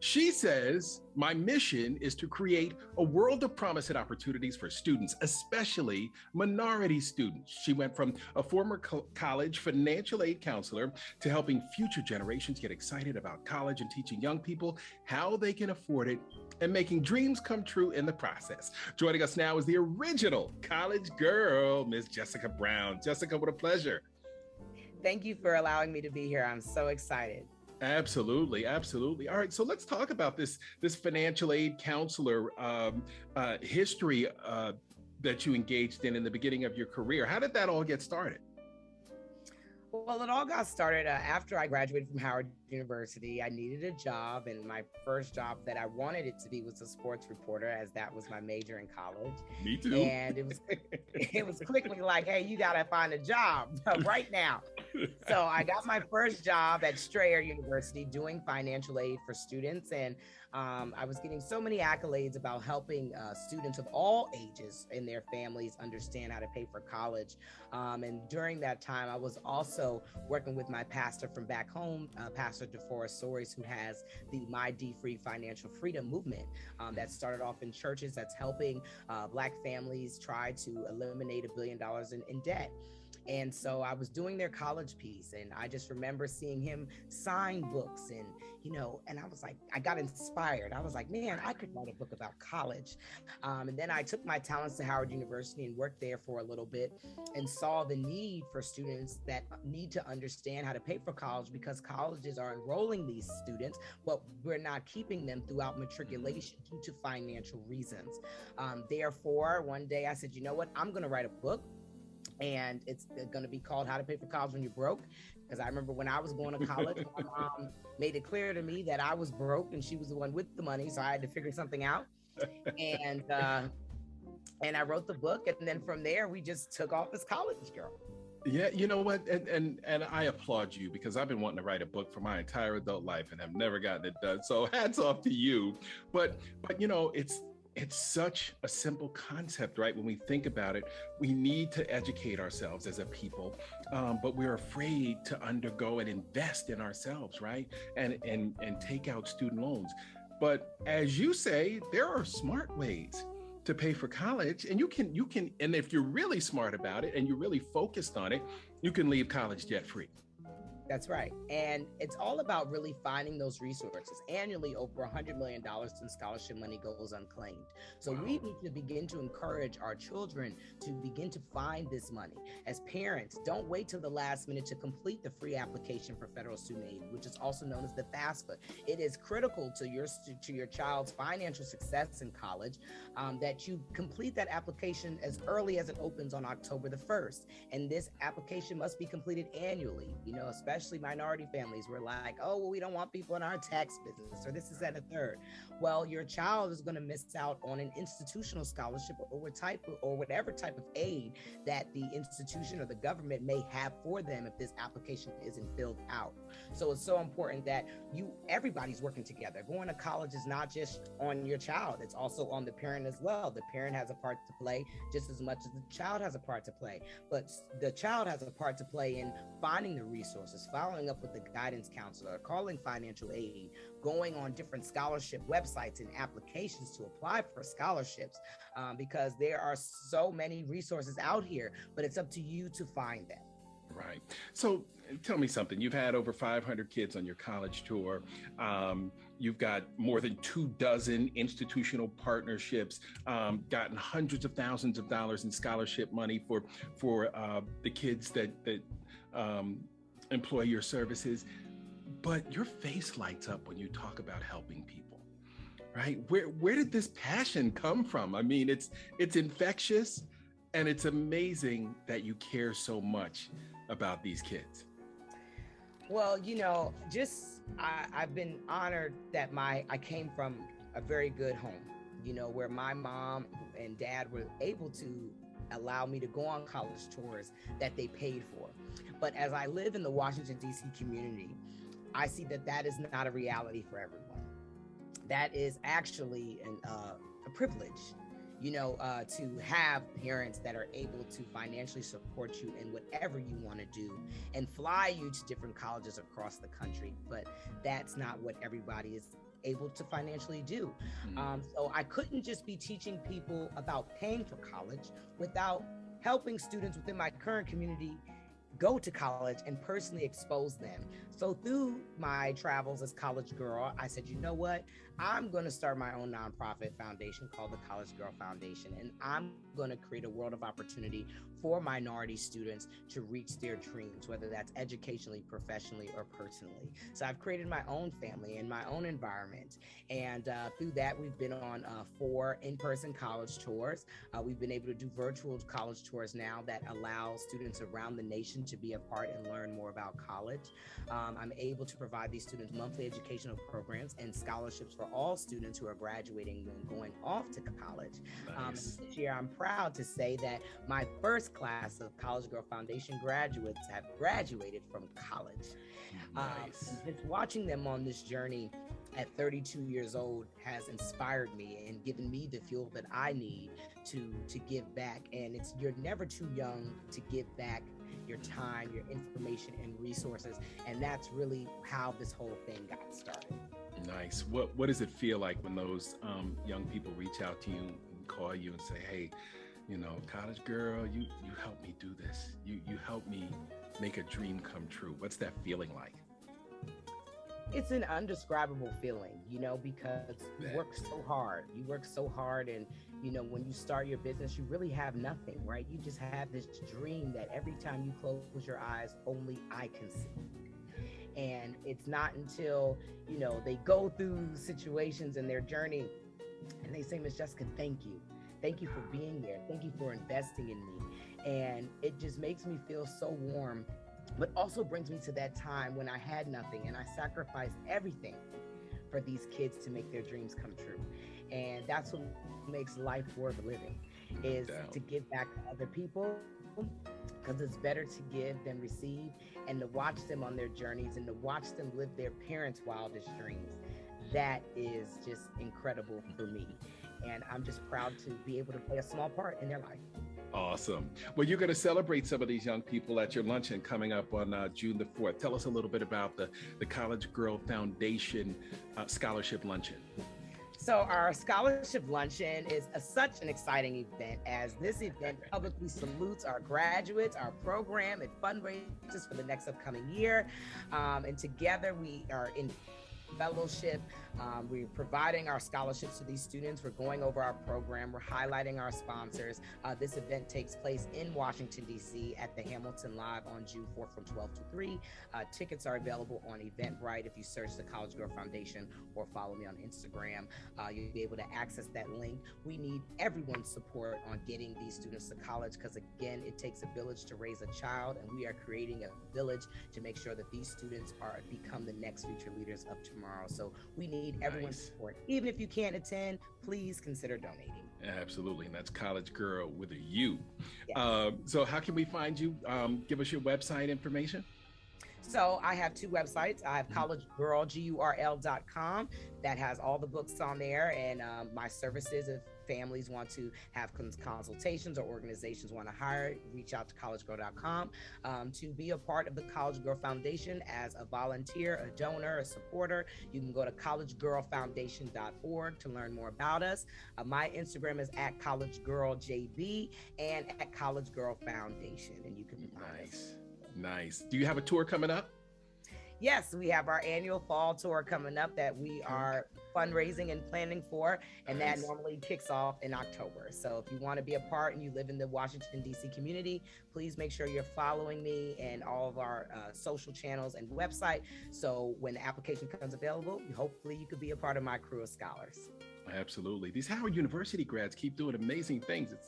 She says, my mission is to create a world of promise and opportunities for students, especially minority students. She went from a former college financial aid counselor to helping future generations get excited about college and teaching young people how they can afford it and making dreams come true in the process. Joining us now is the original College Girl, Miss Jessica Brown. Jessica, what a pleasure. Thank you for allowing me to be here. I'm so excited. Absolutely, absolutely. All right, so let's talk about this financial aid counselor history that you engaged in the beginning of your career. How did that all get started? Well, it all got started after I graduated from Howard University. I needed a job, and my first job that I wanted it to be was a sports reporter, as that was my major in college. Me too. And it was quickly like, hey, you got to find a job right now. So I got my first job at Strayer University doing financial aid for students. And I was getting so many accolades about helping students of all ages and their families understand how to pay for college. And during that time, I was also working with my pastor from back home, Pastor DeForest Soares, who has the My D Free Financial Freedom movement that started off in churches that's helping Black families try to eliminate $1 billion in debt. And so I was doing their college piece, and I just remember seeing him sign books, and and I was like, I got inspired. I was like, man, I could write a book about college. And then I took my talents to Howard University and worked there for a little bit and saw the need for students that need to understand how to pay for college, because colleges are enrolling these students, but we're not keeping them throughout matriculation due to financial reasons. Therefore, one day I said, you know what, I'm going to write a book. And it's going to be called How to Pay for College When You're Broke. Because I remember when I was going to college, my mom made it clear to me that I was broke and she was the one with the money. So I had to figure something out. And I wrote the book. And then from there, we just took off as College Girl. Yeah, you know what? And I applaud you, because I've been wanting to write a book for my entire adult life and have never gotten it done. So hats off to you. But it's such a simple concept, right? When we think about it, we need to educate ourselves as a people, but we're afraid to undergo and invest in ourselves, right? And take out student loans. But as you say, there are smart ways to pay for college, and you can, and if you're really smart about it and you're really focused on it, you can leave college debt free. That's right. And it's all about really finding those resources. Annually, over $100 million in scholarship money goes unclaimed. So we need to begin to encourage our children to begin to find this money. As parents, don't wait till the last minute to complete the free application for federal student aid, which is also known as the FAFSA. It is critical to your child's financial success in college that you complete that application as early as it opens on October the 1st. And this application must be completed annually, especially minority families. We're like, oh, well, we don't want people in our tax business, or this is at a third. Well, your child is going to miss out on an institutional scholarship or whatever type of aid that the institution or the government may have for them if this application isn't filled out. So it's so important that everybody's working together. Going to college is not just on your child, it's also on the parent as well. The parent has a part to play just as much as the child has a part to play, but the child has a part to play in finding the resources, following up with the guidance counselor, calling financial aid, going on different scholarship websites and applications to apply for scholarships, because there are so many resources out here, but it's up to you to find them. Right. So tell me something. You've had over 500 kids on your college tour. You've got more than 24 institutional partnerships, gotten hundreds of thousands of dollars in scholarship money for the kids that employ your services. But your face lights up when you talk about helping people, right? Where did this passion come from? I mean, it's infectious, and it's amazing that you care so much about these kids. Well, I've been honored that I came from a very good home, where my mom and dad were able to allow me to go on college tours that they paid for. But as I live in the Washington, D.C. community, I see that is not a reality for everyone. That is actually a privilege, to have parents that are able to financially support you in whatever you want to do and fly you to different colleges across the country. But that's not what everybody is able to financially do. So I couldn't just be teaching people about paying for college without helping students within my current community go to college and personally expose them. So through my travels as College Gurl, I said, you know what? I'm going to start my own nonprofit foundation called the College Gurl Foundation, and I'm going to create a world of opportunity for minority students to reach their dreams, whether that's educationally, professionally, or personally. So I've created my own family and my own environment, and through that, we've been on 4 in-person college tours. We've been able to do virtual college tours now that allow students around the nation to be a part and learn more about college. I'm able to provide these students monthly educational programs and scholarships for all students who are graduating and going off to college. Nice. This year, I'm proud to say that my first class of College Gurl Foundation graduates have graduated from college. Nice. Just watching them on this journey at 32 years old has inspired me and given me the fuel that I need to give back. And you're never too young to give back your time, your information, and resources. And that's really how this whole thing got started. Nice. What does it feel like when those young people reach out to you and call you and say, hey, you know, College Gurl, you helped me do this. You helped me make a dream come true. What's that feeling like? It's an undescribable feeling, you know, because you work so hard. You work so hard, and you know, when you start your business, you really have nothing, right? You just have this dream that every time you close your eyes, only I can see. And it's not until, you know, they go through situations in their journey and they say, Miss Jessica, thank you. Thank you for being there. Thank you for investing in me. And it just makes me feel so warm, but also brings me to that time when I had nothing and I sacrificed everything for these kids to make their dreams come true. And that's what makes life worth living, is to give back to other people, because it's better to give than receive, and to watch them on their journeys and to watch them live their parents' wildest dreams. That is just incredible for me. And I'm just proud to be able to play a small part in their life. Awesome. Well, you're going to celebrate some of these young people at your luncheon coming up on June the 4th. Tell us a little bit about the College Gurl Foundation Scholarship Luncheon. So our scholarship luncheon is such an exciting event, as this event publicly salutes our graduates, our program, and fundraisers for the next upcoming year. And together we are in fellowship. We're providing our scholarships to these students. We're going over our program. We're highlighting our sponsors. This event takes place in Washington, D.C. at the Hamilton Live on June 4th from 12 to 3. Tickets are available on Eventbrite if you search the College Gurl Foundation or follow me on Instagram. You'll be able to access that link. We need everyone's support on getting these students to college, because again, it takes a village to raise a child, and we are creating a village to make sure that these students become the next future leaders of tomorrow. So we need everyone's support. Even if you can't attend, please consider donating. Absolutely. And that's College Gurl with a U. Yes. So how can we find you? Give us your website information. So I have 2 websites. I have collegegurl.com that has all the books on there, and my services. If families want to have consultations or organizations want to hire, reach out to collegegurl.com. To be a part of the College Gurl Foundation as a volunteer, a donor, a supporter, you can go to collegegurlfoundation.org to learn more about us. My Instagram is at collegegurljb and at College Gurl Foundation, and you can find us. Nice. Do you have a tour coming up? Yes, we have our annual fall tour coming up that we are fundraising and planning for, and that normally kicks off in October. So if you want to be a part and you live in the Washington, D.C. community, please make sure you're following me and all of our social channels and website. So when the application becomes available, hopefully you could be a part of my crew of scholars. Absolutely. These Howard University grads keep doing amazing things. It's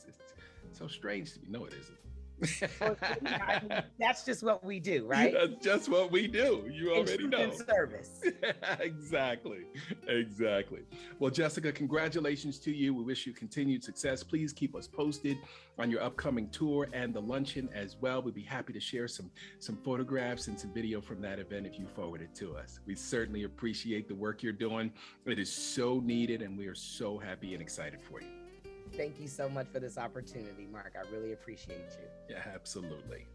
so strange to me. No, it isn't. That's just what we do, right? That's just what we do. You already know. Service. Exactly. Well, Jessica, congratulations to you. We wish you continued success. Please keep us posted on your upcoming tour and the luncheon as well. We'd be happy to share some photographs and some video from that event if you forward it to us. We certainly appreciate the work you're doing. It is so needed, and we are so happy and excited for you. Thank you so much for this opportunity, Mark. I really appreciate you. Yeah, absolutely.